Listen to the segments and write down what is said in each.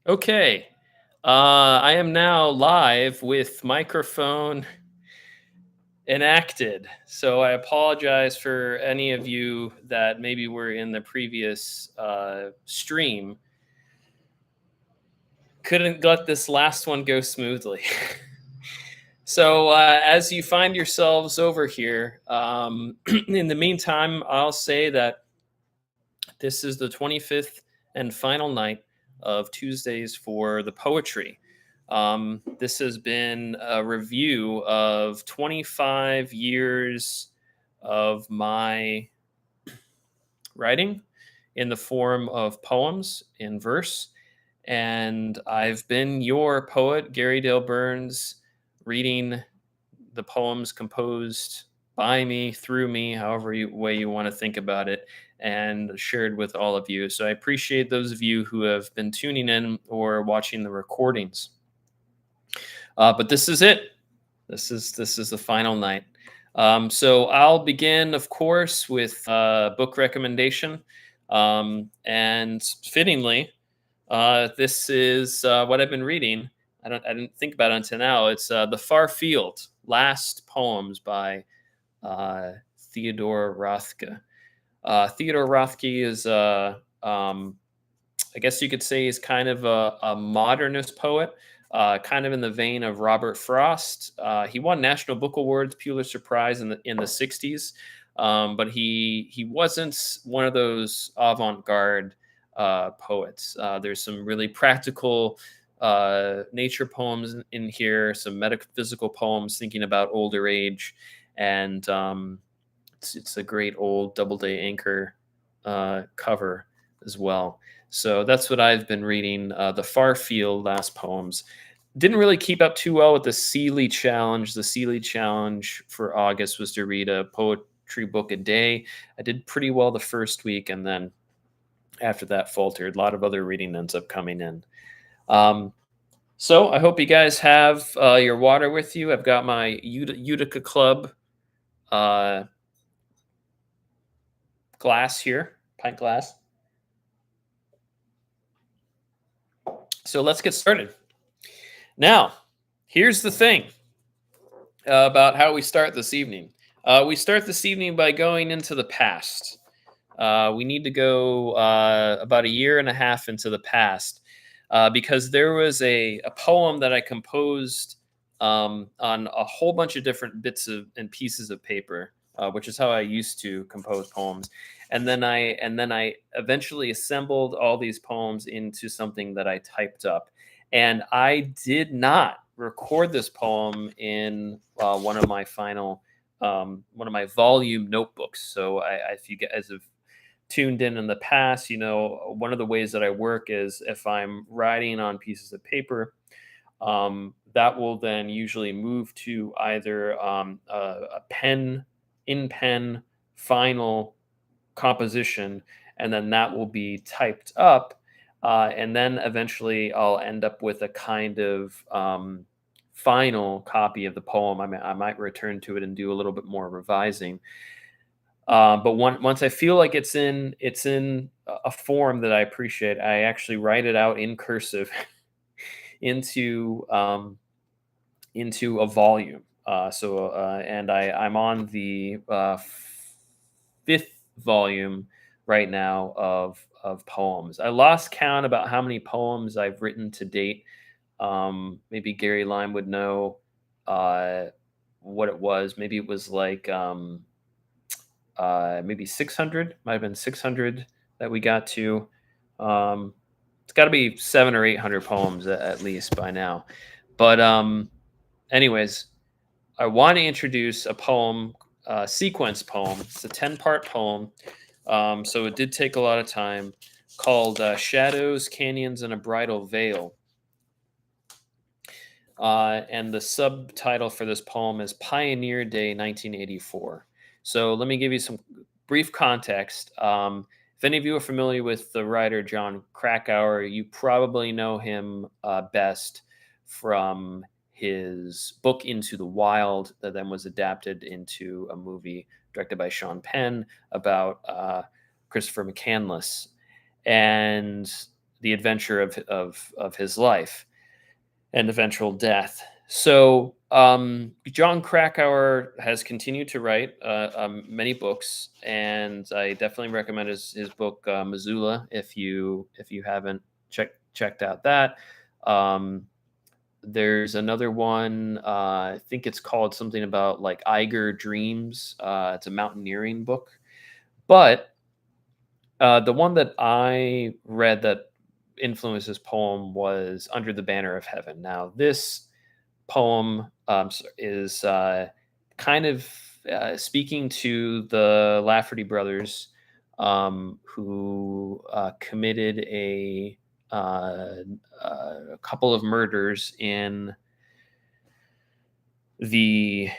Okay. I am now live with microphone enacted. So I apologize for any of you that maybe were in the previous stream. Couldn't let this last one go smoothly. So as you find yourselves over here, in the meantime, I'll say that this is the 25th and final night of Tuesdays for the poetry. This has been a review of 25 years of my writing in the form of poems in verse. And I've been your poet, Gary Dale Burns, reading the poems composed by me, through me, way you want to think about it, and shared with all of you. So I appreciate those of you who have been tuning in or watching the recordings. But this is it. This is the final night. So I'll begin, of course, with book recommendation, and fittingly, this is what I've been reading. I didn't think about it until now. It's The Far Field, Last Poems by Theodore Rothke. Theodore Rothke is, I guess you could say, he's kind of a modernist poet, kind of in the vein of Robert Frost. He won National Book Awards, Pulitzer Prize in the '60s, but he wasn't one of those avant-garde poets. There's some really practical nature poems in here, some metaphysical poems thinking about older age, and it's a great old Doubleday Anchor cover as well. So that's what I've been reading. The Far Field, Last Poems. Didn't really keep up too well with the Seeley Challenge. The Seeley Challenge for August was to read a poetry book a day. I did pretty well the first week, and then after that faltered. A lot of other reading ends up coming in. So I hope you guys have your water with you. I've got my Utica Club uh, glass here, pint glass. So let's get started. Now, here's the thing about how we start this evening. We start this evening by going into the past. We need to go about a year and a half into the past because there was a poem that I composed on a whole bunch of different bits and pieces of paper, which is how I used to compose poems. And then I eventually assembled all these poems into something that I typed up. And I did not record this poem in one of my volume notebooks. So if you guys have tuned in the past, one of the ways that I work is if I'm writing on pieces of paper, that will then usually move to either a pen final composition, and then that will be typed up. And then eventually I'll end up with a kind of final copy of the poem. I might return to it and do a little bit more revising. But once I feel like it's in a form that I appreciate, I actually write it out in cursive into a volume. And I'm on the fifth volume right now of poems. I lost count about how many poems I've written to date. Maybe Gary Lime would know what it was. Maybe it was like maybe 600. Might have been 600 that we got to. It's got to be 700 or 800 poems at least by now. But anyways, I want to introduce a poem, sequence poem. It's a 10-part poem. So it did take a lot of time, called Shadows, Canyons, and a Bridal Veil. And the subtitle for this poem is Pioneer Day 1984. So let me give you some brief context. If any of you are familiar with the writer John Krakauer, you probably know him best from his book Into the Wild, that then was adapted into a movie directed by Sean Penn about Christopher McCandless. And the adventure of his life and eventual death. So John Krakauer has continued to write many books, and I definitely recommend his book Missoula if you haven't checked out that. Um, there's another one. I think it's called something about like Eiger Dreams. It's a mountaineering book, but the one that I read that influenced this poem was Under the Banner of Heaven. Now, this poem is kind of speaking to the Lafferty brothers who committed uh, a couple of murders in the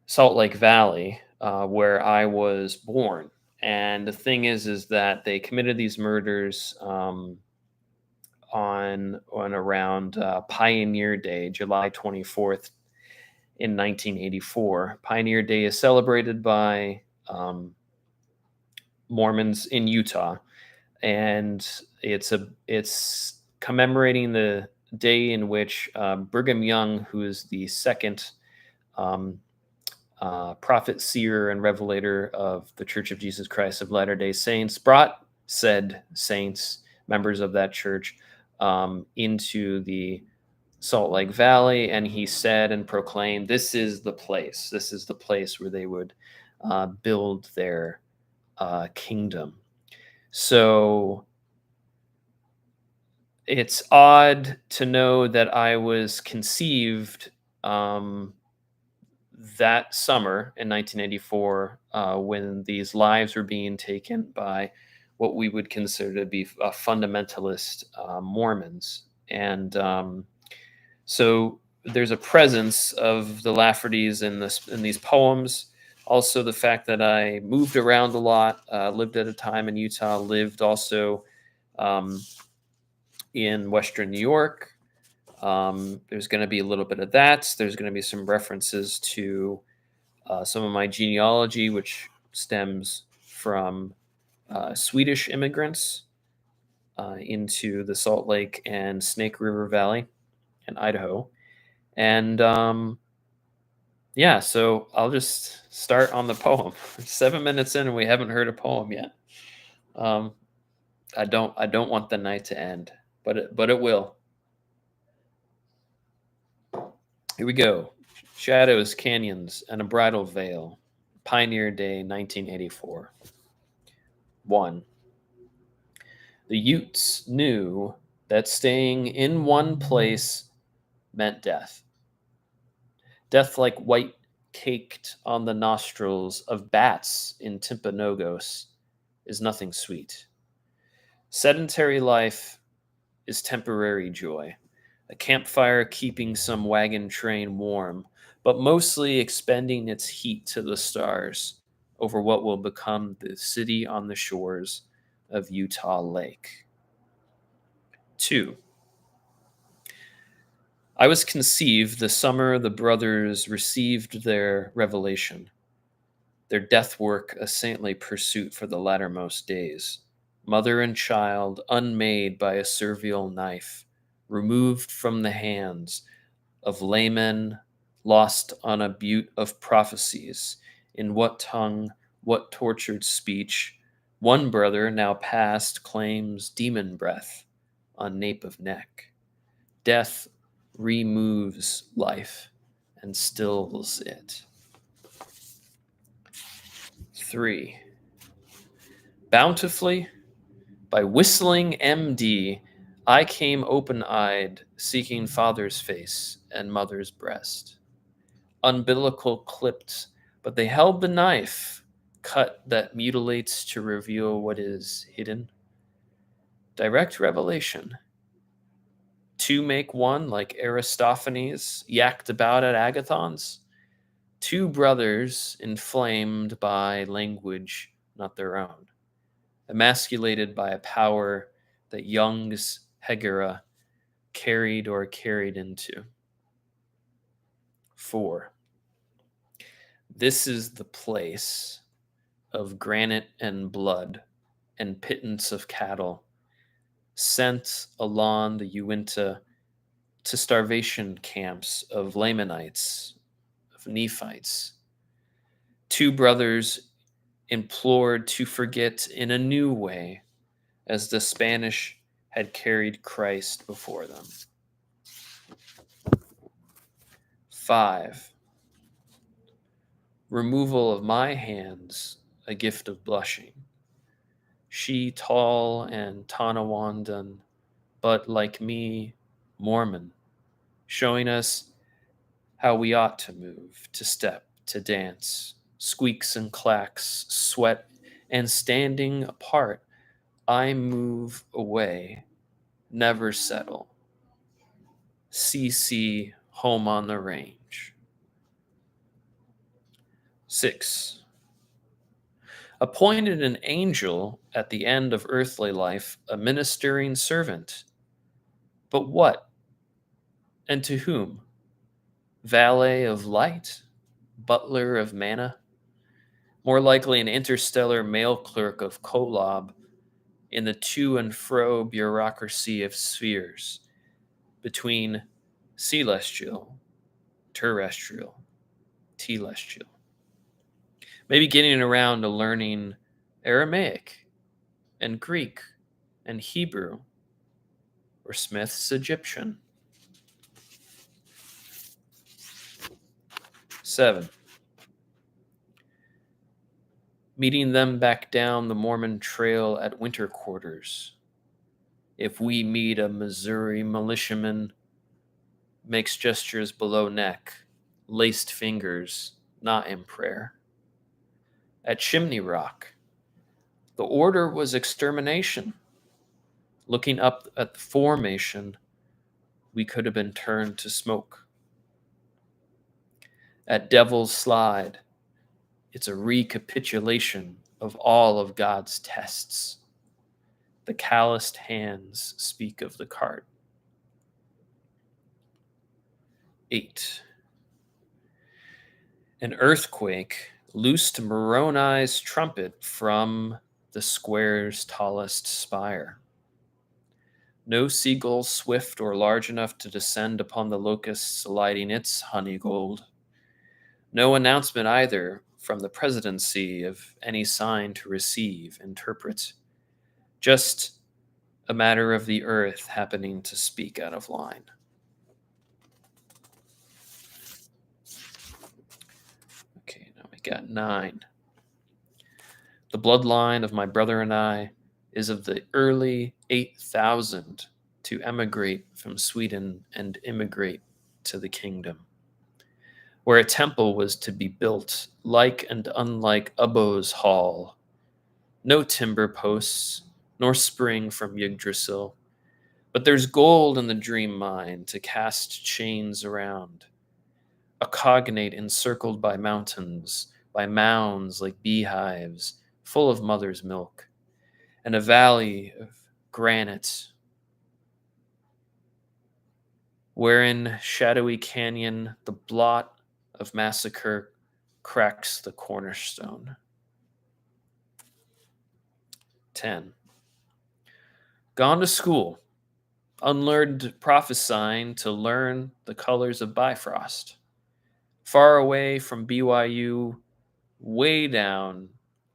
Salt Lake Valley, where I was born. And the thing is that they committed these murders on around Pioneer Day, July 24th in 1984. Pioneer Day is celebrated by Mormons in Utah, and it's commemorating the day in which Brigham Young, who is the second um, prophet, seer, and revelator of the Church of Jesus Christ of Latter-day Saints, brought said saints, members of that church, into the Salt Lake Valley, and he said and proclaimed, "This is the place. This is the place where they would build their kingdom." So it's odd to know that I was conceived that summer in 1984 when these lives were being taken by what we would consider to be fundamentalist Mormons. And so there's a presence of the Laffertys in these poems. Also, the fact that I moved around a lot, lived at a time in Utah, lived also um, in Western New York. There's going to be a little bit of that. There's going to be some references to some of my genealogy, which stems from Swedish immigrants into the Salt Lake and Snake River Valley in Idaho. And yeah, so I'll just start on the poem. 7 minutes in, and we haven't heard a poem yet. Um, I don't want the night to end, but it will. Here we go. Shadows, canyons, and a bridal veil. Pioneer Day, 1984. 1. The Utes knew that staying in one place meant death. Death like white caked on the nostrils of bats in Timpanogos is nothing sweet. Sedentary life is temporary joy, a campfire keeping some wagon train warm, but mostly expending its heat to the stars over what will become the city on the shores of Utah Lake. 2. I was conceived the summer the brothers received their revelation, their death work a saintly pursuit for the lattermost days, mother and child unmade by a servile knife, removed from the hands of laymen lost on a butte of prophecies, in what tongue, what tortured speech, one brother now past claims demon breath on nape of neck. Death removes life and stills it. 3. Bountifully, by whistling MD, I came open eyed, seeking father's face and mother's breast. Umbilical clipped, but they held the knife, cut that mutilates to reveal what is hidden. Direct revelation. Two make one, like Aristophanes yacked about at Agathon's. Two brothers inflamed by language not their own, emasculated by a power that Jung's Hegera carried into. 4. This is the place of granite and blood and pittance of cattle, sent along the Uinta to starvation camps of Lamanites, of Nephites. Two brothers implored to forget in a new way, as the Spanish had carried Christ before them. 5. Removal of my hands, a gift of blushing. She tall and Tonawondan, but like me, Mormon, showing us how we ought to move, to step, to dance, squeaks and clacks, sweat, and standing apart, I move away, never settle. CC, home on the range. 6. Appointed an angel at the end of earthly life, a ministering servant. But what? And to whom? Valet of light? Butler of manna? More likely an interstellar mail clerk of Kolob in the to and fro bureaucracy of spheres between celestial, terrestrial, telestial. Maybe getting around to learning Aramaic and Greek and Hebrew or Smith's Egyptian. 7. Meeting them back down the Mormon trail at winter quarters. If we meet a Missouri militiaman, makes gestures below neck, laced fingers, not in prayer. At Chimney Rock, the order was extermination. Looking up at the formation, we could have been turned to smoke. At Devil's Slide, it's a recapitulation of all of God's tests. The calloused hands speak of the cart. 8. An earthquake loosed Moroni's trumpet from the square's tallest spire. No seagull swift or large enough to descend upon the locusts lighting its honey gold. No announcement either from the presidency of any sign to receive, interpret. Just a matter of the earth happening to speak out of line. Okay, now we got 9. The bloodline of my brother and I is of the early 8,000 to emigrate from Sweden and immigrate to the kingdom, where a temple was to be built, like and unlike Ubbo's hall. No timber posts, nor spring from Yggdrasil, but there's gold in the dream mine to cast chains around. A cognate encircled by mountains, by mounds like beehives, full of mother's milk, and a valley of granite, wherein shadowy canyon, the blot of massacre cracks the cornerstone. 10. Gone to school, unlearned prophesying to learn the colors of Bifrost. Far away from BYU, way down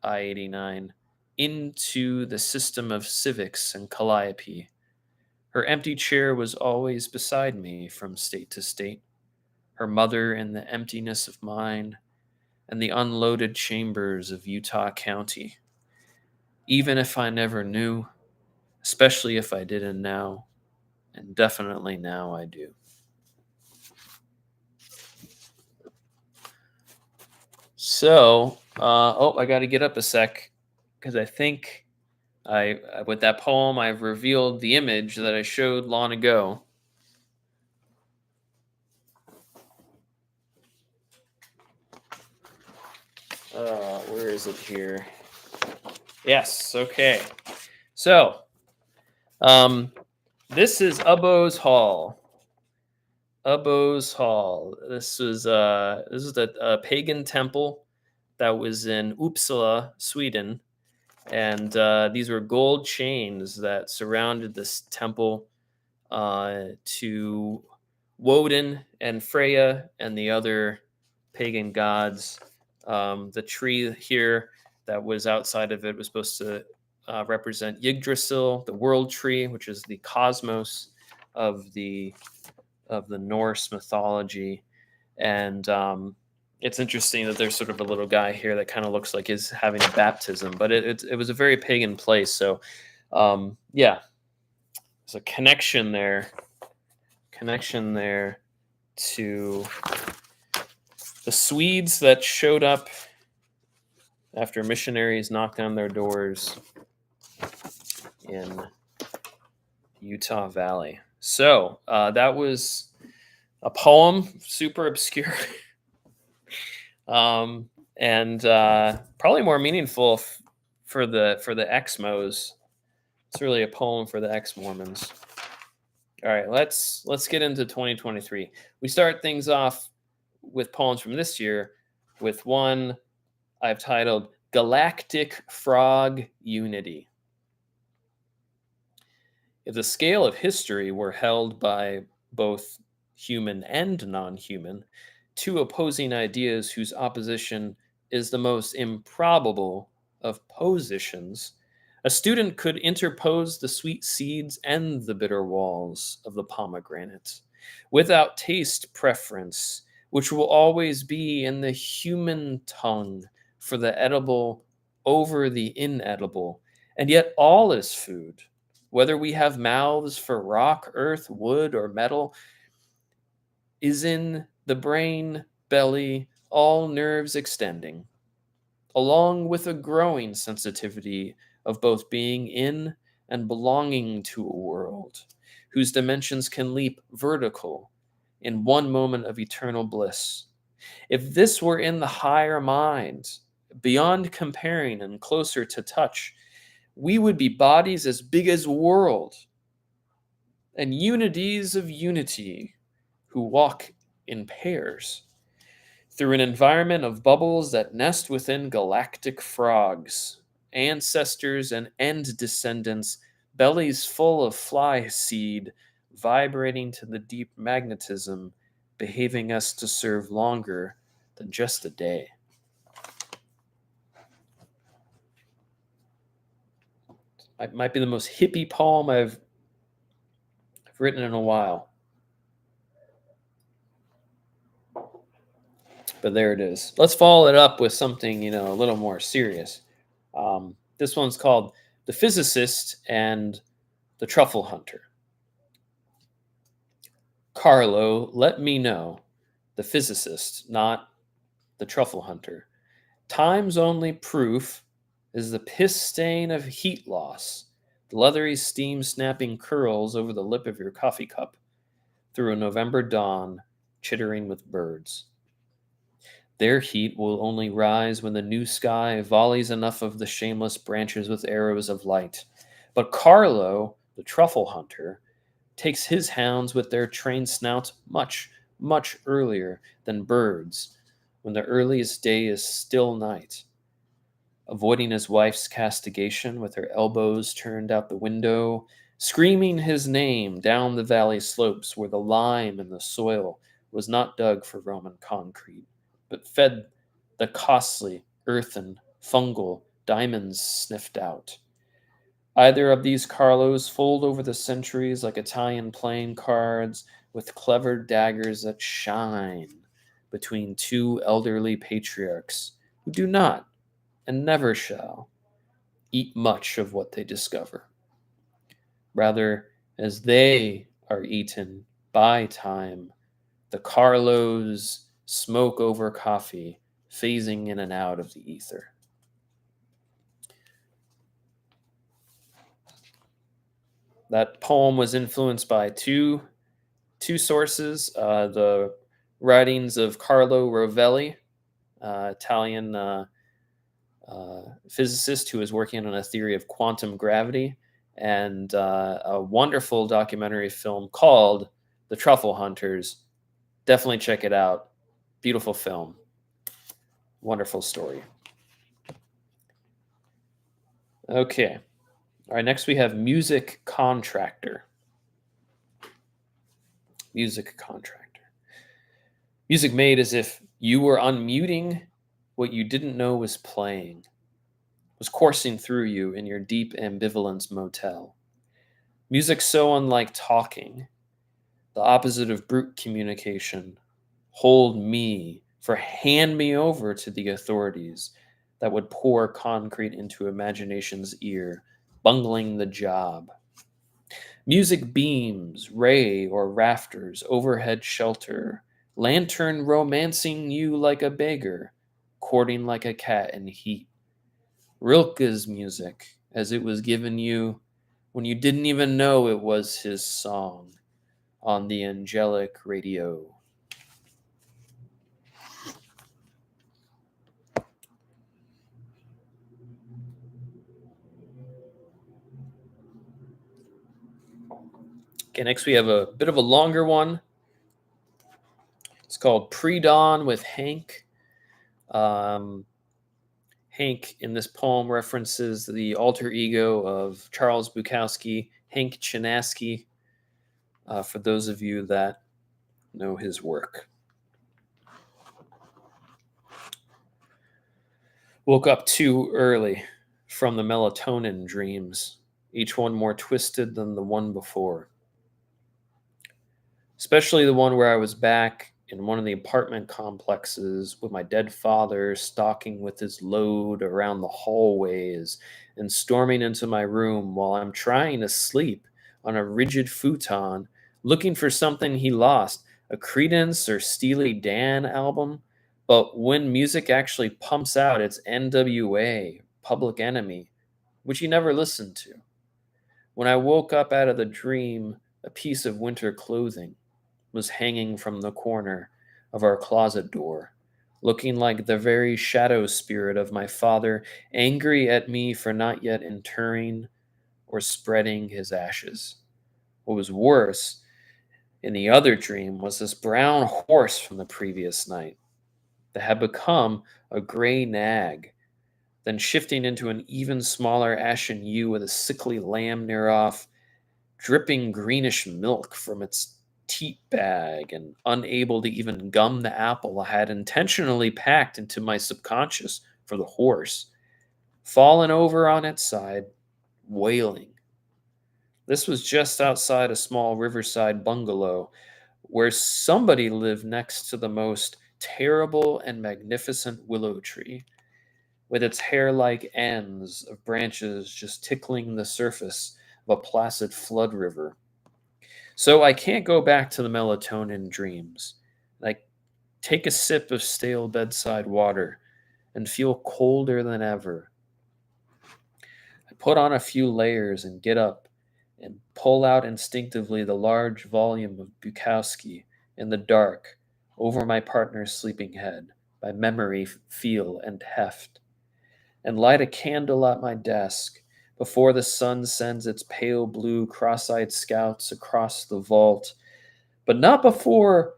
I-89, into the system of civics and Calliope. Her empty chair was always beside me from state to state, her mother in the emptiness of mine and the unloaded chambers of Utah County. Even if I never knew, especially if I didn't now, and definitely now I do. So, I got to get up a sec because I think with that poem, I've revealed the image that I showed long ago. Where is it here? Yes, okay. So, this is Ubbo's Hall. Ubbo's Hall. This is a pagan temple that was in Uppsala, Sweden, And these were gold chains that surrounded this temple to Woden and Freya and the other pagan gods. The tree here that was outside of it was supposed to represent Yggdrasil, the world tree, which is the cosmos of the Norse mythology. And it's interesting that there's sort of a little guy here that kind of looks like he's having a baptism, but it was a very pagan place. So yeah, there's a connection there to the Swedes that showed up after missionaries knocked on their doors in Utah Valley. So that was a poem, super obscure, and probably more meaningful for the ex-Mos. It's really a poem for the ex-Mormons. All right, let's get into 2023. We start things off with poems from this year with one I've titled Galactic Frog Unity. If the scale of history were held by both human and non-human, two opposing ideas whose opposition is the most improbable of positions, a student could interpose the sweet seeds and the bitter walls of the pomegranate, without taste preference, which will always be in the human tongue for the edible over the inedible, and yet all is food. Whether we have mouths for rock, earth, wood, or metal, is in the brain, belly, all nerves extending, along with a growing sensitivity of both being in and belonging to a world whose dimensions can leap vertical in one moment of eternal bliss. If this were in the higher mind, beyond comparing and closer to touch, we would be bodies as big as world and unities of unity who walk in pairs through an environment of bubbles that nest within galactic frogs, ancestors and end descendants, bellies full of fly seed, vibrating to the deep magnetism, behaving us to serve longer than just a day. It might be the most hippie poem I've written in a while. But there it is. Let's follow it up with something, a little more serious. This one's called The Physicist and the Truffle Hunter. Carlo, let me know, the physicist, not the truffle hunter. Time's only proof is the piss stain of heat loss, the leathery steam snapping curls over the lip of your coffee cup through a November dawn, chittering with birds. Their heat will only rise when the new sky volleys enough of the shameless branches with arrows of light. But Carlo, the truffle hunter, takes his hounds with their trained snouts much, much earlier than birds, when the earliest day is still night. Avoiding his wife's castigation with her elbows turned out the window, screaming his name down the valley slopes where the lime in the soil was not dug for Roman concrete, but fed the costly, earthen, fungal diamonds sniffed out. Either of these Carlos fold over the centuries like Italian playing cards with clever daggers that shine between two elderly patriarchs who do not and never shall eat much of what they discover. Rather, as they are eaten by time, the Carlos smoke over coffee, phasing in and out of the ether. That poem was influenced by two sources: the writings of Carlo Rovelli, Italian physicist who was working on a theory of quantum gravity, and a wonderful documentary film called The Truffle Hunters. Definitely check it out. Beautiful film. Wonderful story. Okay. All right, next we have music contractor. Music contractor. Music made as if you were unmuting what you didn't know was playing, was coursing through you in your deep ambivalence motel. Music so unlike talking, the opposite of brute communication. Hold me, for hand me over to the authorities that would pour concrete into imagination's ear, bungling the job. Music beams, ray or rafters, overhead shelter, lantern romancing you like a beggar, courting like a cat in heat. Rilke's music, as it was given you when you didn't even know it was his song on the angelic radio. Okay, next we have a bit of a longer one. It's called Pre Dawn with Hank. Um, Hank in this poem references the alter ego of Charles Bukowski, Hank Chinaski, for those of you that know his work. Woke up too early from the melatonin dreams, each one more twisted than the one before. Especially the one where I was back in one of the apartment complexes with my dead father stalking with his load around the hallways and storming into my room while I'm trying to sleep on a rigid futon, looking for something he lost, a Credence or Steely Dan album. But when music actually pumps out, it's NWA, Public Enemy, which he never listened to. When I woke up out of the dream, a piece of winter clothing was hanging from the corner of our closet door, looking like the very shadow spirit of my father, angry at me for not yet interring or spreading his ashes. What was worse, in the other dream, was this brown horse from the previous night that had become a gray nag, then shifting into an even smaller ashen ewe with a sickly lamb near off, dripping greenish milk from its teat bag and unable to even gum the apple I had intentionally packed into my subconscious for the horse, fallen over on its side, wailing. This was just outside a small riverside bungalow where somebody lived next to the most terrible and magnificent willow tree, with its hair like ends of branches just tickling the surface of a placid flood river. So I can't go back to the melatonin dreams. I take a sip of stale bedside water and feel colder than ever. I put on a few layers and get up and pull out instinctively the large volume of Bukowski in the dark over my partner's sleeping head by memory, feel, and heft, and light a candle at my desk before the sun sends its pale blue cross-eyed scouts across the vault, but not before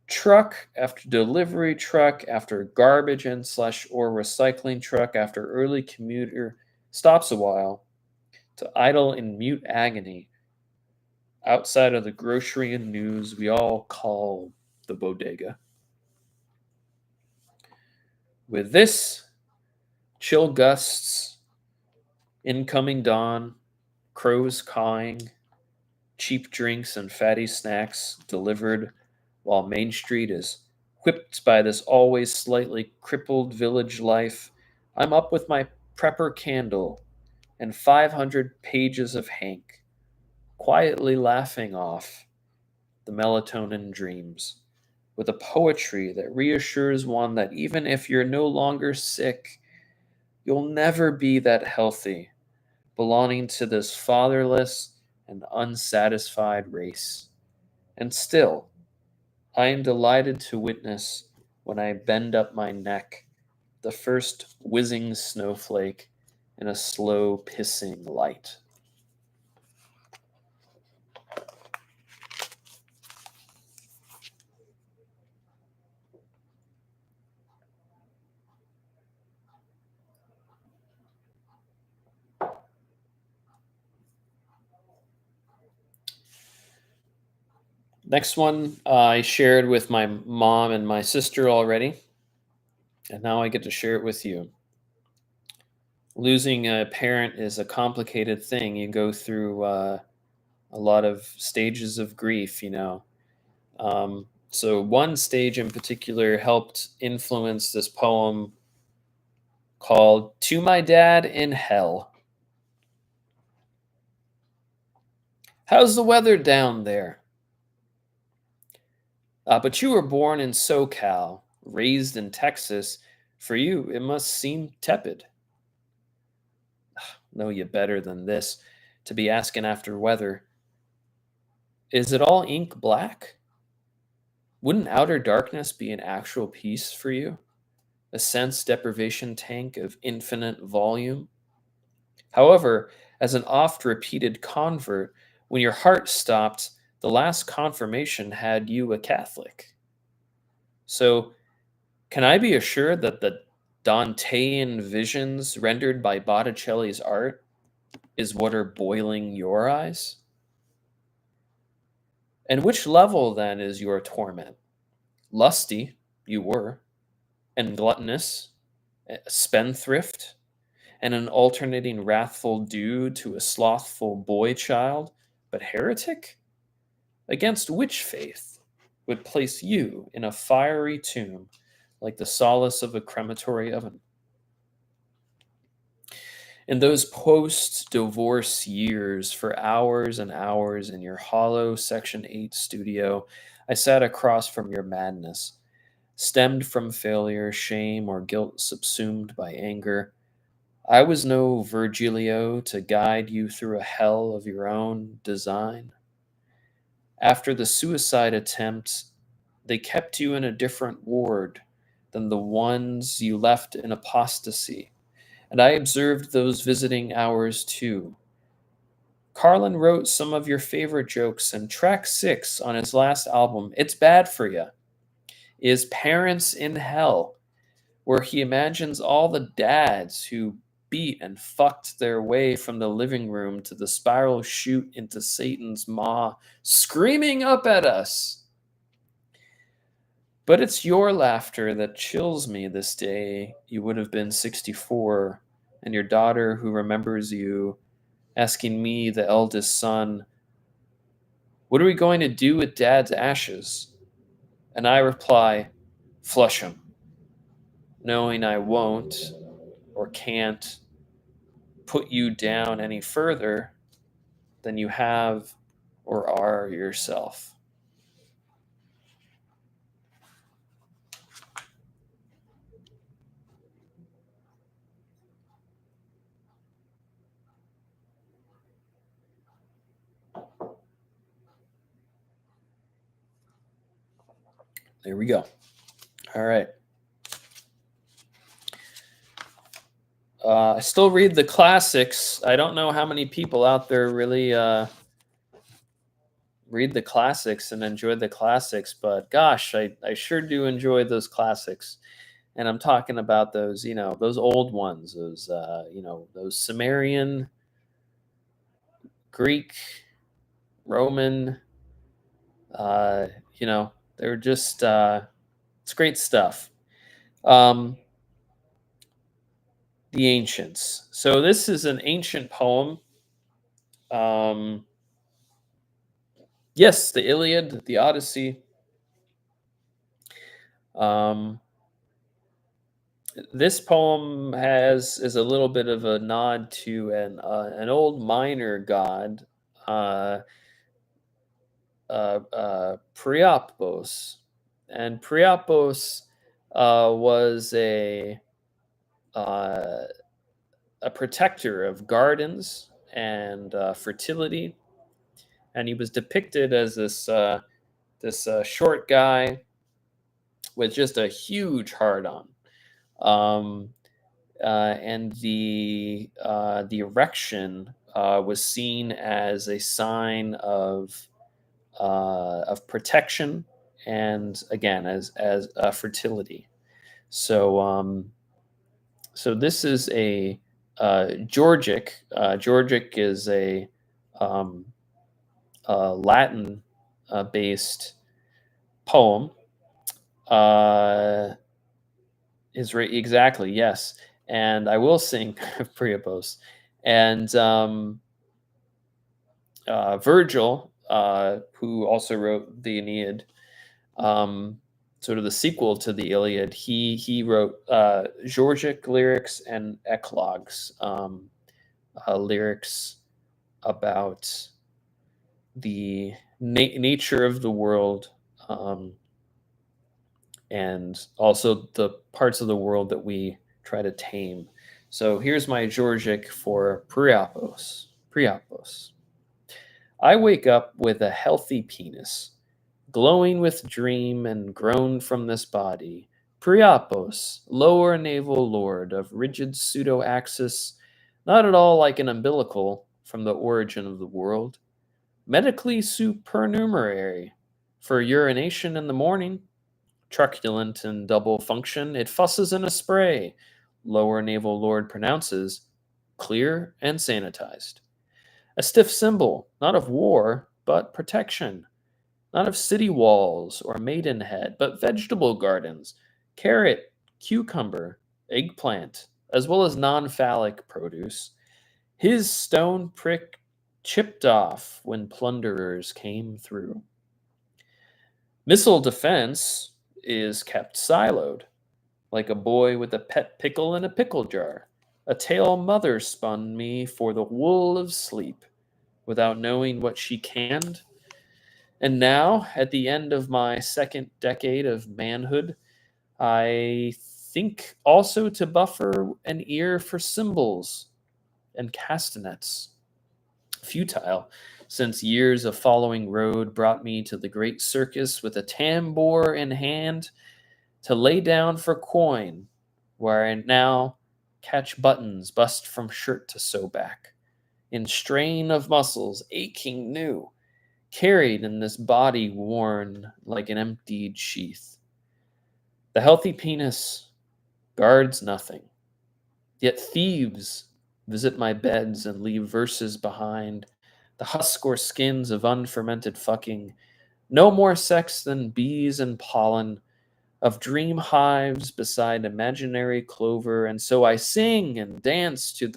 truck after delivery truck after garbage and slash or recycling truck after early commuter stops a while to idle in mute agony outside of the grocery and news we all call the bodega. With this, chill gusts, incoming dawn, crows cawing, cheap drinks and fatty snacks delivered while Main Street is whipped by this always slightly crippled village life, I'm up with my prepper candle and 500 pages of Hank, quietly laughing off the melatonin dreams with a poetry that reassures one that even if you're no longer sick, you'll never be that healthy, belonging to this fatherless and unsatisfied race. And still, I am delighted to witness, when I bend up my neck, the first whizzing snowflake in a slow pissing light. Next one I shared with my mom and my sister already, and now I get to share it with you. Losing a parent is a complicated thing. You go through a lot of stages of grief, you know. So, one stage in particular helped influence this poem called To My Dad in Hell. How's the weather down there? But you were born in SoCal, raised in Texas. For you, it must seem tepid. Know you better than this to be asking after weather. Is it all ink black? Wouldn't outer darkness be an actual peace for you? A sense deprivation tank of infinite volume? However, as an oft repeated convert, when your heart stopped, the last confirmation had you a Catholic. So, can I be assured that the Dantean visions rendered by Botticelli's art is what are boiling your eyes? And which level then is your torment? Lusty, you were, and gluttonous, spendthrift, and an alternating wrathful dude to a slothful boy child, but heretic? Against which faith would place you in a fiery tomb like the solace of a crematory oven? In those post divorce years, for hours and hours in your hollow Section 8 studio, I sat across from your madness, stemmed from failure, shame, or guilt subsumed by anger. I was no Virgilio to guide you through a hell of your own design. After the suicide attempt, they kept you in a different ward than the ones you left in apostasy, and I observed those visiting hours too. Carlin wrote some of your favorite jokes, and track 6 on his last album, It's Bad for Ya, is Parents in Hell, where he imagines all the dads who beat and fucked their way from the living room to the spiral chute into Satan's maw, screaming up at us. But it's your laughter that chills me this day. You would have been 64, and your daughter who remembers you asking me, the eldest son, what are we going to do with dad's ashes? And I reply, flush 'em, knowing I won't or can't put you down any further than you have or are yourself. There we go. All right. I still read the classics. I don't know how many people out there really read the classics and enjoy the classics, but gosh, I sure do enjoy those classics. And I'm talking about those, you know, those old ones, those, those Sumerian, Greek, Roman, uh, you know, they're just, it's great stuff. Um, the ancients. So this is an ancient poem. Um, yes, the Iliad, the Odyssey. Um, this poem is a little bit of a nod to an old miner god, uh, Priapos, and Priapos was uh, a protector of gardens and fertility, and he was depicted as this short guy with just a huge heart on. Um, and the erection was seen as a sign of protection and again as fertility. So so this is a Georgic. Georgic is a Latin. based poem. Uh, is right exactly, yes. And I will sing Priapos. And Virgil, who also wrote the Aeneid, um, sort of the sequel to the Iliad, he wrote Georgic lyrics and eclogues, lyrics about the nature of the world, um, and also the parts of the world that we try to tame. So here's my Georgic for Priapos. Priapos. I wake up with a healthy penis, glowing with dream and grown from this body. Priapos, lower naval lord of rigid pseudo-axis, not at all like an umbilical from the origin of the world. Medically supernumerary for urination in the morning, truculent and double function, it fusses in a spray. Lower naval lord pronounces clear and sanitized. A stiff symbol, not of war, but protection. Not of city walls or maidenhead, but vegetable gardens, carrot, cucumber, eggplant, as well as non phallic produce. His stone prick chipped off when plunderers came through. Missile defense is kept siloed, like a boy with a pet pickle in a pickle jar. A tale mother spun me for the wool of sleep, without knowing what she canned. And now, at the end of my second decade of manhood, I think also to buffer an ear for cymbals and castanets. Futile, since years of following road brought me to the great circus with a tambour in hand to lay down for coin, where I now catch buttons bust from shirt to sew back, in strain of muscles aching new, carried in this body worn like an emptied sheath. The healthy penis guards nothing, yet thieves visit my beds and leave verses behind, the husk or skins of unfermented fucking, no more sex than bees and pollen, of dream hives beside imaginary clover, and so I sing and dance to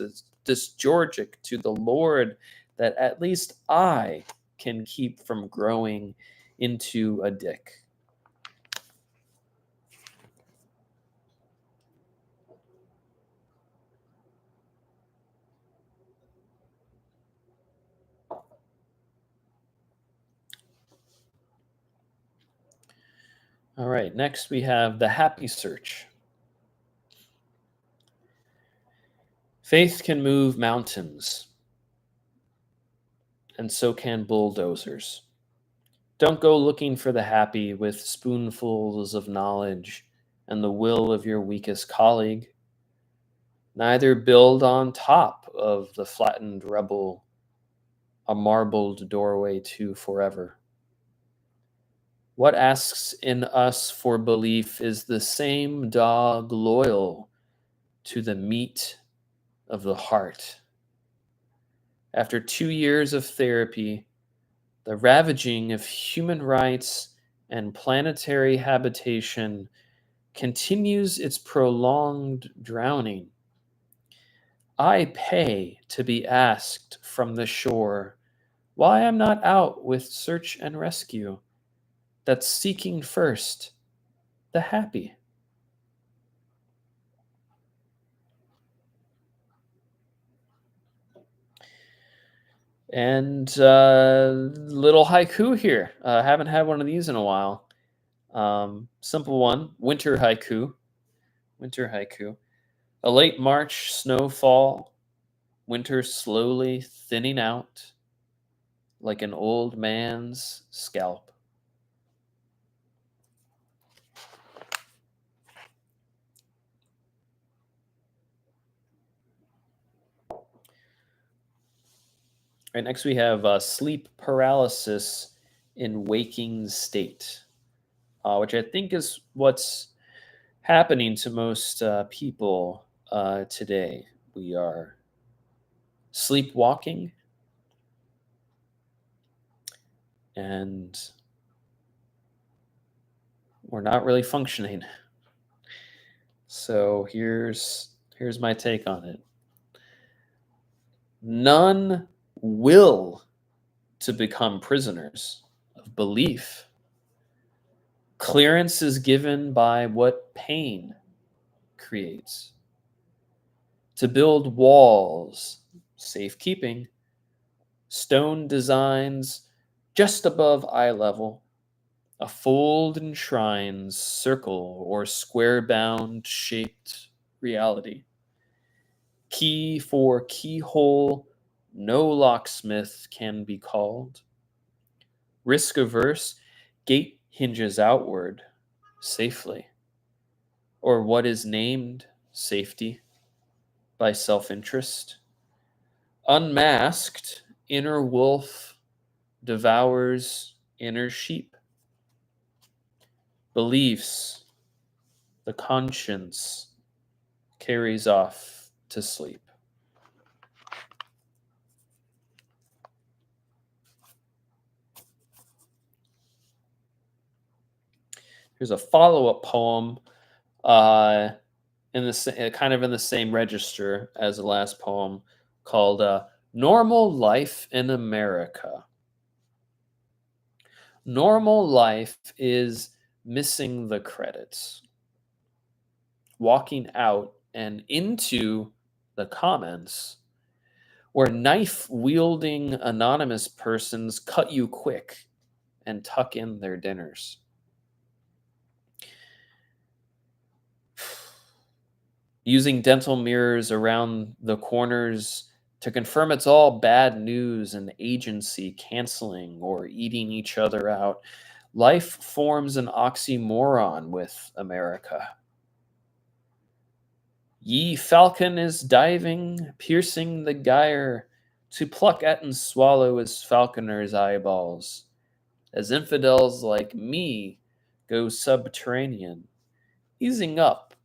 this Georgic to the Lord, that at least I can keep from growing into a dick. All right, next we have The Happy Search. Faith can move mountains, and so can bulldozers. Don't go looking for the happy with spoonfuls of knowledge and the will of your weakest colleague. Neither build on top of the flattened rebel a marbled doorway to forever. What asks in us for belief is the same dog loyal to the meat of the heart. After 2 years of therapy, the ravaging of human rights and planetary habitation continues its prolonged drowning. I pay to be asked from the shore why I'm not out with search and rescue, that's seeking first the happy. And little haiku here. Haven't had one of these in a while. Simple one, winter haiku. Winter haiku. A late March snowfall, winter slowly thinning out like an old man's scalp. Right, next we have sleep paralysis in waking state, which I think is what's happening to most people today. We are sleepwalking, and we're not really functioning. So here's my take on it. None will to become prisoners of belief. Clearance is given by what pain creates. To build walls, safekeeping, stone designs just above eye level, a fold enshrines circle or square bound shaped reality. Key for keyhole, no locksmith can be called. Risk averse, gate hinges outward safely, or what is named safety by self interest. Unmasked, inner wolf devours inner sheep. Beliefs, the conscience carries off to sleep. Here's a follow up poem uh, kind of in the same register as the last poem called Normal Life in America. Normal life is missing the credits, walking out and into the comments where knife wielding anonymous persons cut you quick and tuck in their dinners. Using dental mirrors around the corners to confirm it's all bad news and agency canceling or eating each other out. Life forms an oxymoron with America. Ye falcon is diving, piercing the gyre, to pluck at and swallow his falconer's eyeballs, as infidels like me go subterranean, easing up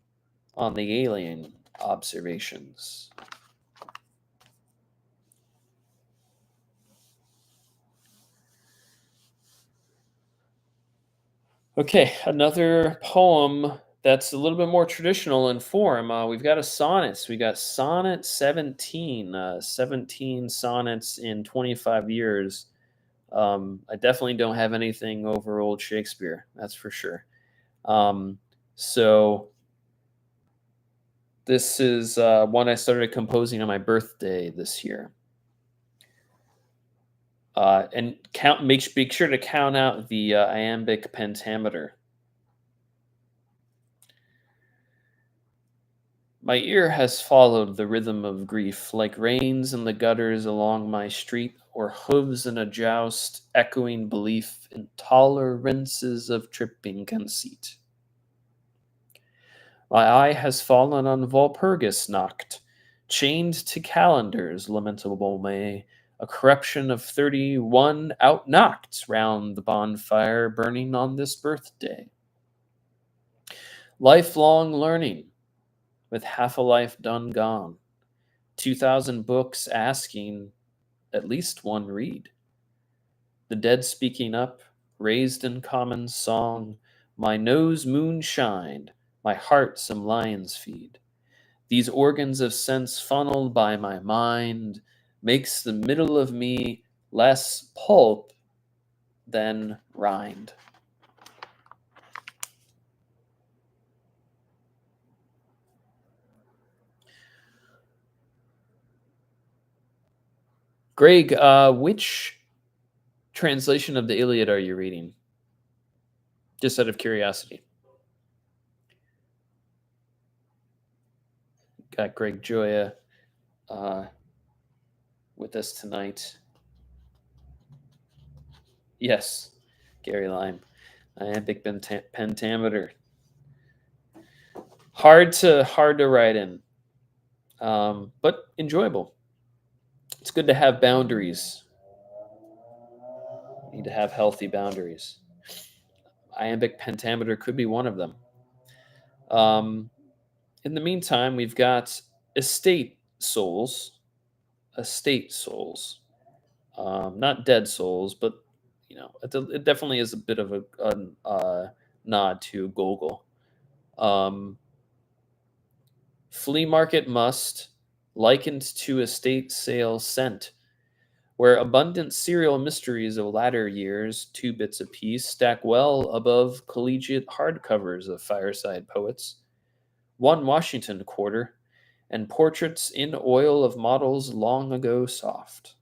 on the alien observations. Okay, another poem that's a little bit more traditional in form. We've got a sonnets. We got sonnet 17, 17 sonnets in 25 years. I definitely don't have anything over old Shakespeare, that's for sure. Um, so this is one I started composing on my birthday this year. And make sure to count out the iambic pentameter. My ear has followed the rhythm of grief, like rains in the gutters along my street, or hooves in a joust, echoing belief in tolerances of tripping conceit. My eye has fallen on Walpurgis Nacht, chained to calendars, lamentable May, a corruption of 31 outknocked round the bonfire burning on this birthday. Lifelong learning, with half a life done gone, 2,000 books asking at least one read. The dead speaking up, raised in common song, my nose moonshined, my heart some lions feed. These organs of sense funneled by my mind makes the middle of me less pulp than rind. Greg, which translation of the Iliad are you reading? Just out of curiosity. Got Greg Joya uh, with us tonight. Yes, Gary Lime. Iambic pentameter. Hard to write in, but enjoyable. It's good to have boundaries. You need to have healthy boundaries. Iambic pentameter could be one of them. Um, in the meantime, we've got estate souls, estate souls, not dead souls, but it definitely is a bit of a nod to Gogol. Um, Flea market must, likened to estate sale scent, where abundant serial mysteries of latter years, 2 bits apiece, stack well above collegiate hardcovers of fireside poets, one Washington quarter, and portraits in oil of models long ago soft.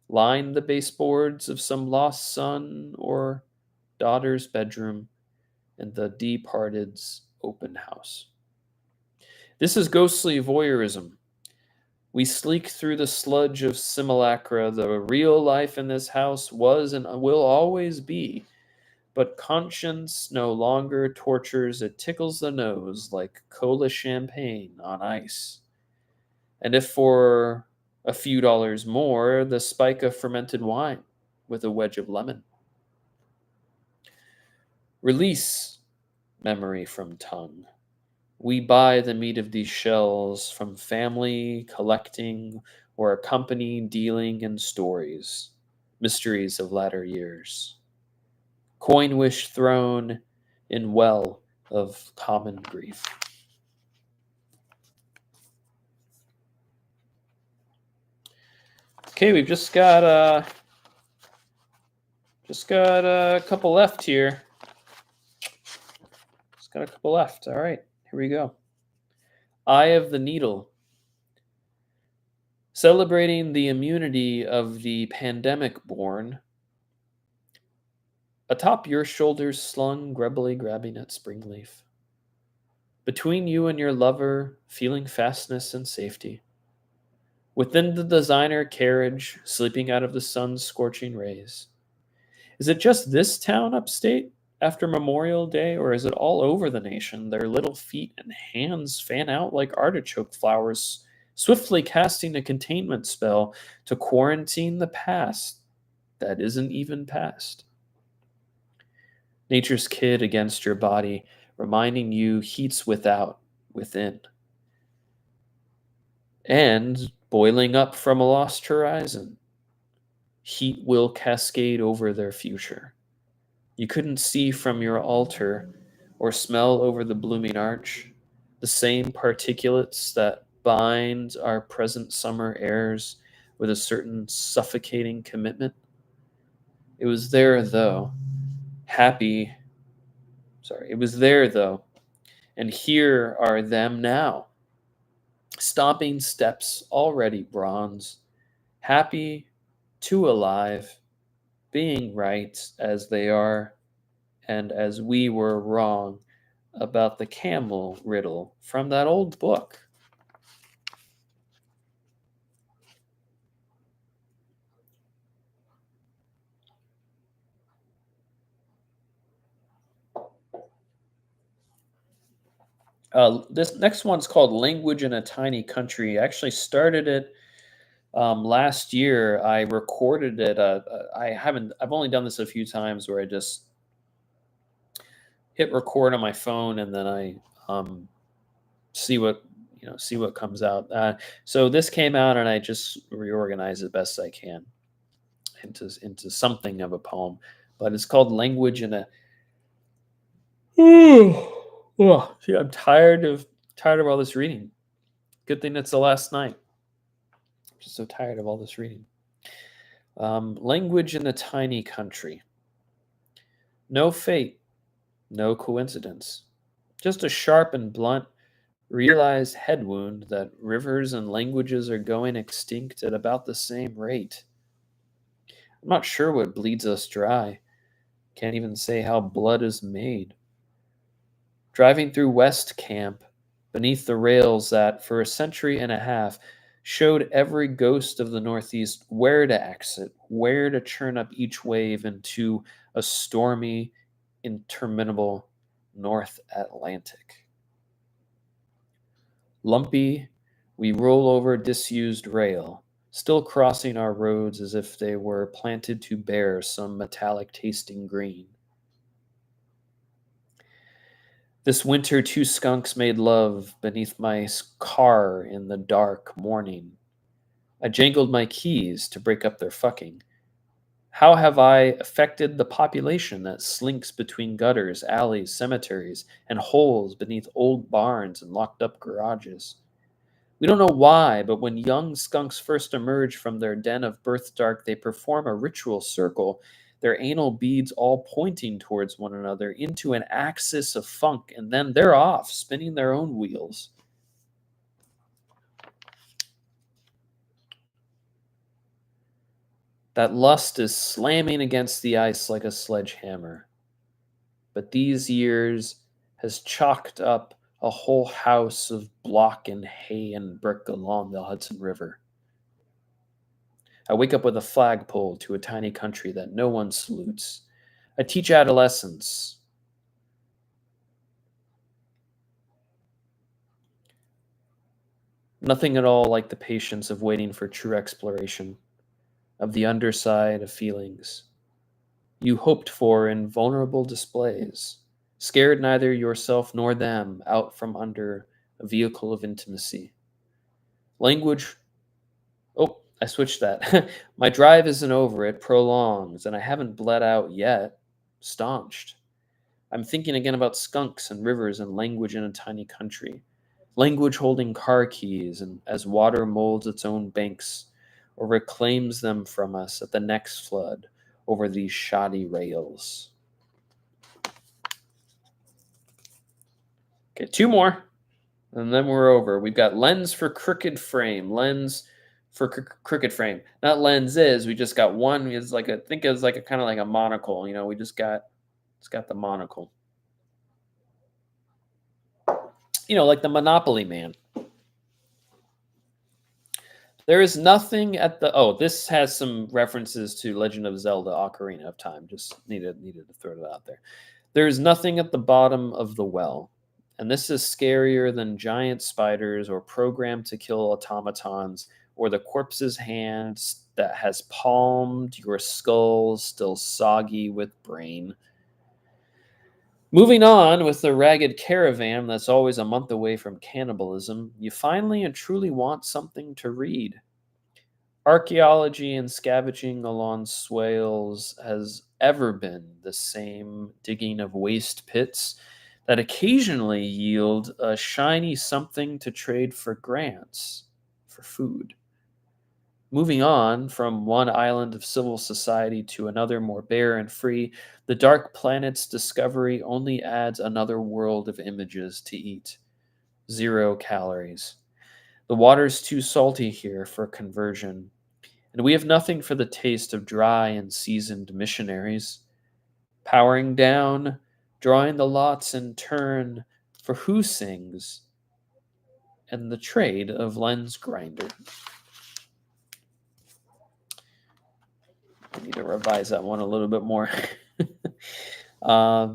Line the baseboards of some lost son or daughter's bedroom and the departed's open house. This is ghostly voyeurism. We sleek through the sludge of simulacra. The real life in this house was and will always be, but conscience no longer tortures. It tickles the nose like cola champagne on ice. And if for a few dollars more, the spike of fermented wine with a wedge of lemon. Release memory from tongue. We buy the meat of these shells from family collecting or a company dealing in stories, mysteries of latter years. Coin wish thrown in well of common grief. Okay, we've just got a couple left here. Just got a couple left. All right, here we go. Eye of the Needle. Celebrating the immunity of the pandemic born, atop your shoulders slung, grubbily grabbing at Springleaf. Between you and your lover, feeling fastness and safety. Within the designer carriage, sleeping out of the sun's scorching rays. Is it just this town upstate after Memorial Day, or is it all over the nation? Their little feet and hands fan out like artichoke flowers, swiftly casting a containment spell to quarantine the past that isn't even past. Nature's kid against your body, reminding you heats without, within. And boiling up from a lost horizon, heat will cascade over their future. You couldn't see from your altar or smell over the blooming arch the same particulates that bind our present summer airs with a certain suffocating commitment. It was there, though. It was there, though. And here are them now. Stomping steps already bronze, happy, too alive, being right as they are, and as we were wrong about the camel riddle from that old book. This next one's called Language in a Tiny Country. I actually started it last year. I recorded it. I've only done this a few times where I just hit record on my phone and then I see what comes out. So this came out and I just reorganized as best I can into something of a poem. But it's called Language in a. See, I'm tired of all this reading. Good thing it's the last night. I'm just so tired of all this reading. Language in a Tiny Country. No fate, no coincidence. Just a sharp and blunt, realized head wound that rivers and languages are going extinct at about the same rate. I'm not sure what bleeds us dry. Can't even say how blood is made. Driving through West Camp, beneath the rails that, for a century and a half, showed every ghost of the Northeast where to exit, where to churn up each wave into a stormy, interminable North Atlantic. Lumpy, we roll over disused rail, still crossing our roads as if they were planted to bear some metallic tasting green. This winter, 2 skunks made love beneath my car in the dark morning. I jangled my keys to break up their fucking. How have I affected the population that slinks between gutters, alleys, cemeteries, and holes beneath old barns and locked up garages? We don't know why, but when young skunks first emerge from their den of birthdark, they perform a ritual circle, their anal beads all pointing towards one another into an axis of funk, and then they're off, spinning their own wheels. That lust is slamming against the ice like a sledgehammer. But these years has chalked up a whole house of block and hay and brick along the Hudson River. I wake up with a flagpole to a tiny country that no one salutes. I teach adolescents. Nothing at all like the patience of waiting for true exploration of the underside of feelings you hoped for in vulnerable displays, scared neither yourself nor them out from under a vehicle of intimacy. Language. Oh, I switched that. My drive isn't over, it prolongs, and I haven't bled out yet, staunched. I'm thinking again about skunks and rivers and language in a tiny country. Language holding car keys, and as water molds its own banks or reclaims them from us at the next flood over these shoddy rails. Okay, two more, and then we're over. We've got lens for crooked frame, lens for crooked frame. Not lenses. We just got one. It's like a think it's like a kind of like a monocle. You know, we just got it's got the monocle. You know, like the Monopoly Man. There is nothing at the. Oh, this has some references to Legend of Zelda: Ocarina of Time. Just needed to throw that out there. There is nothing at the bottom of the well, and this is scarier than giant spiders or programmed to kill automatons or the corpse's hands that has palmed your skull, still soggy with brain. Moving on with the ragged caravan that's always a month away from cannibalism, you finally and truly want something to read. Archaeology and scavenging along swales has ever been the same digging of waste pits that occasionally yield a shiny something to trade for grants for food. Moving on from one island of civil society to another more bare and free, the dark planet's discovery only adds another world of images to eat. 0 calories. The water's too salty here for conversion, and we have nothing for the taste of dry and seasoned missionaries. Powering down, drawing the lots in turn for who sings, and the trade of lens grinder. I need to revise that one a little bit more.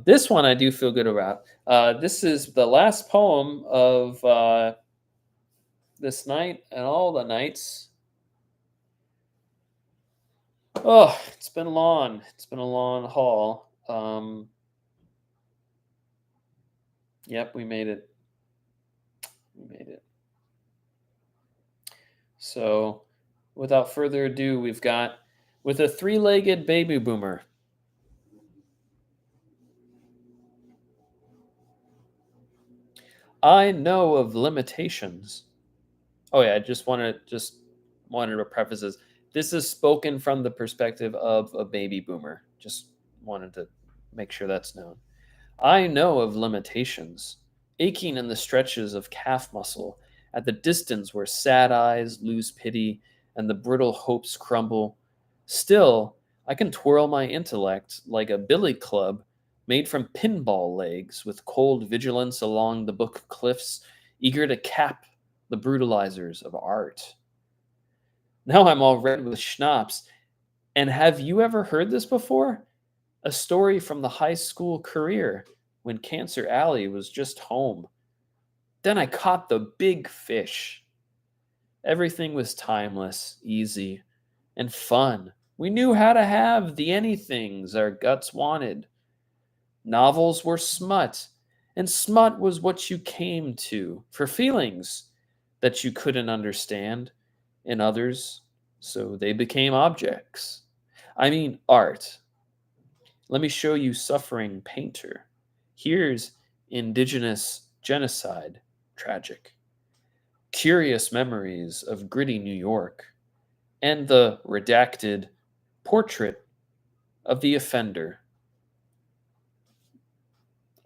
This one I do feel good about. This is the last poem of this night and all the nights. Oh, it's been long. It's been a long haul. Yep, we made it. We made it. So, without further ado, we've got with a three-legged baby boomer. I know of limitations. Oh yeah, I just wanted to preface this. This is spoken from the perspective of a baby boomer. Just wanted to make sure that's known. I know of limitations, aching in the stretches of calf muscle, at the distance where sad eyes lose pity and the brittle hopes crumble. Still, I can twirl my intellect like a billy club made from pinball legs with cold vigilance along the book cliffs, eager to cap the brutalizers of art. Now I'm all red with schnapps. And have you ever heard this before? A story from the high school career when Cancer Alley was just home. Then I caught the big fish. Everything was timeless, easy, and fun. We knew how to have the anythings our guts wanted. Novels were smut, and smut was what you came to for feelings that you couldn't understand in others, so they became objects. I mean art. Let me show you suffering painter. Here's indigenous genocide, tragic. Curious memories of gritty New York, and the redacted portrait of the offender.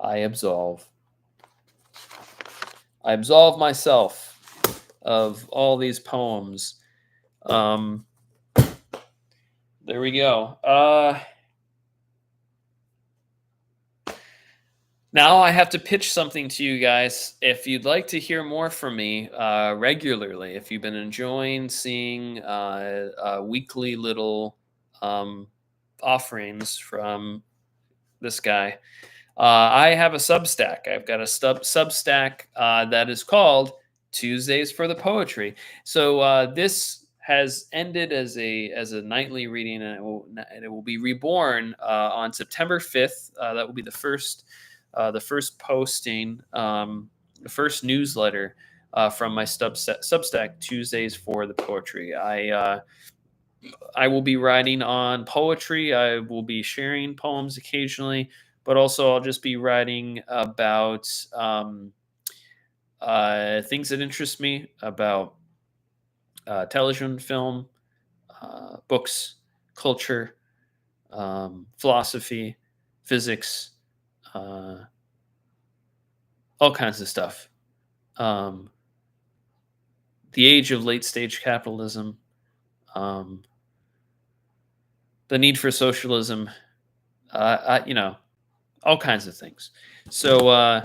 I absolve. I absolve myself of all these poems. Um, there we go. Now I have to pitch something to you guys. If you'd like to hear more from me regularly, if you've been enjoying seeing weekly little um, offerings from this guy, I have a Substack. I've got a Substack that is called Tuesdays for the Poetry. So this has ended as a nightly reading, and it will be reborn on September 5th. That will be the first posting, the first newsletter from my Substack, Tuesdays for the Poetry. I will be writing on poetry. I will be sharing poems occasionally, but also I'll just be writing about things that interest me, about television, film, books, culture, philosophy, physics, uh, all kinds of stuff. Um, the age of late stage capitalism, um, the need for socialism, all kinds of things. So,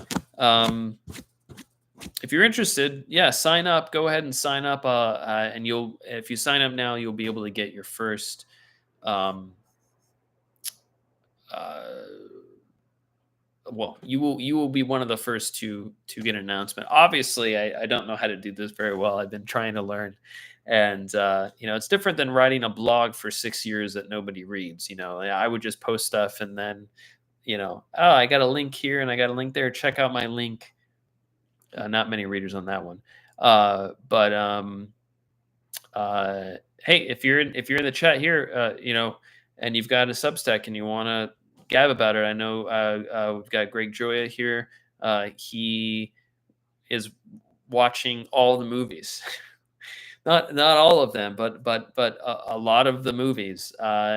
if you're interested, yeah, sign up. Go ahead and sign up, and if you sign up now, you'll be able to get your first um, uh, well, you will be one of the first to get an announcement. Obviously, I don't know how to do this very well. I've been trying to learn, and it's different than writing a blog for 6 years that nobody reads. I would just post stuff, and then oh, I got a link here and I got a link there. Check out my link. Not many readers on that one, but hey, if you're in the chat here, and you've got a Substack and you want to gab about it, I know we've got Greg Joya here. He is watching all the movies, not all of them, but a lot of the movies.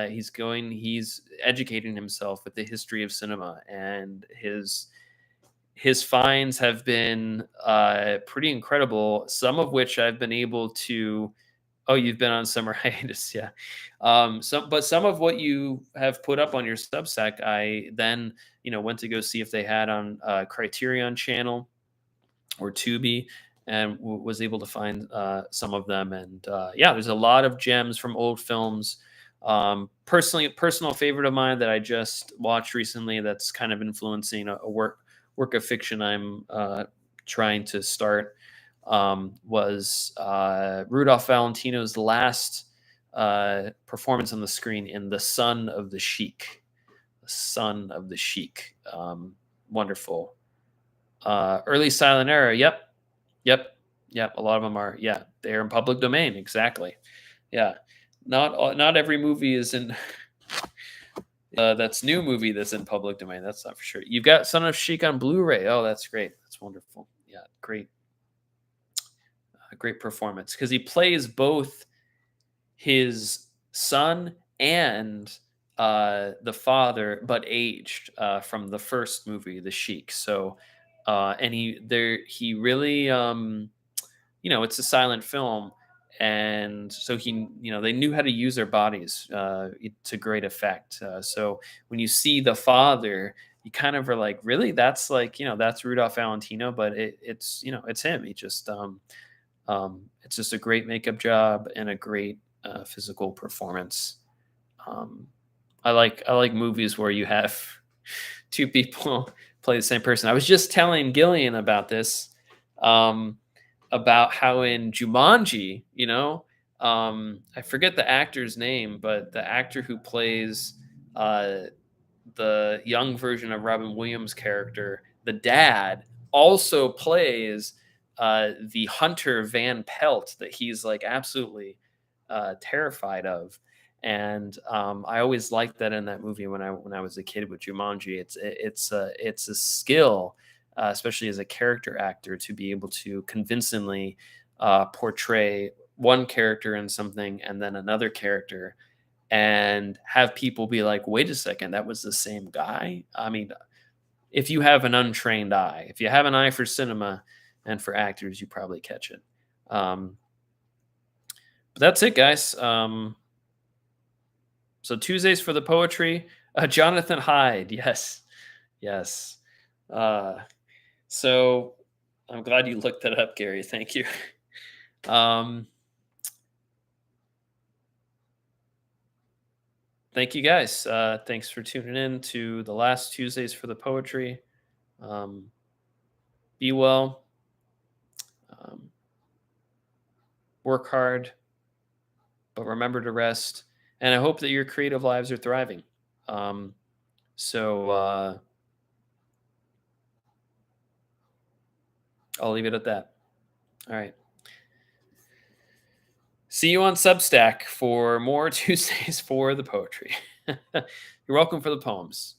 He's educating himself with the history of cinema, and his finds have been pretty incredible. Some of which I've been able to. Oh, you've been on summer hiatus, yeah. Some of what you have put up on your Substack, I then went to go see if they had on Criterion Channel or Tubi, and was able to find some of them. And yeah, there's a lot of gems from old films. Personal favorite of mine that I just watched recently that's kind of influencing a work of fiction I'm trying to start, was Rudolph Valentino's last performance on the screen in The Son of the Sheik. The Son of the Sheik. Wonderful. Early silent era. Yep. A lot of them are. Yeah, they're in public domain. Exactly. Yeah. Not every movie is in. That's new movie that's in public domain. That's not for sure. You've got Son of Sheik on Blu-ray. Oh, that's great. That's wonderful. Yeah, great. Great performance because he plays both his son and the father, but aged from the first movie, The Sheik. So, and he really, it's a silent film, and so they knew how to use their bodies to great effect. So when you see the father, you kind of are like, really, that's like, that's Rudolph Valentino, but it's him. He just it's just a great makeup job and a great physical performance. I like movies where you have two people play the same person. I was just telling Gillian about this, about how in Jumanji, I forget the actor's name, but the actor who plays the young version of Robin Williams' character, the dad, also plays the hunter Van Pelt that he's like absolutely terrified of. And I always liked that in that movie when I was a kid with Jumanji. It's a skill, especially as a character actor, to be able to convincingly portray one character in something and then another character, and have people be like, "Wait a second, that was the same guy." I mean, if you have an untrained eye, if you have an eye for cinema and for actors, you probably catch it. Um, but that's it, guys. So Tuesdays for the poetry. Jonathan Hyde. Yes. Yes. Uh, so I'm glad you looked that up, Gary. Thank you. Um, thank you, guys. Thanks for tuning in to the last Tuesdays for the poetry. Um, be well. Um, work hard, but remember to rest. And I hope that your creative lives are thriving. Um, so I'll leave it at that. All right. See you on Substack for more Tuesdays for the poetry. You're welcome for the poems.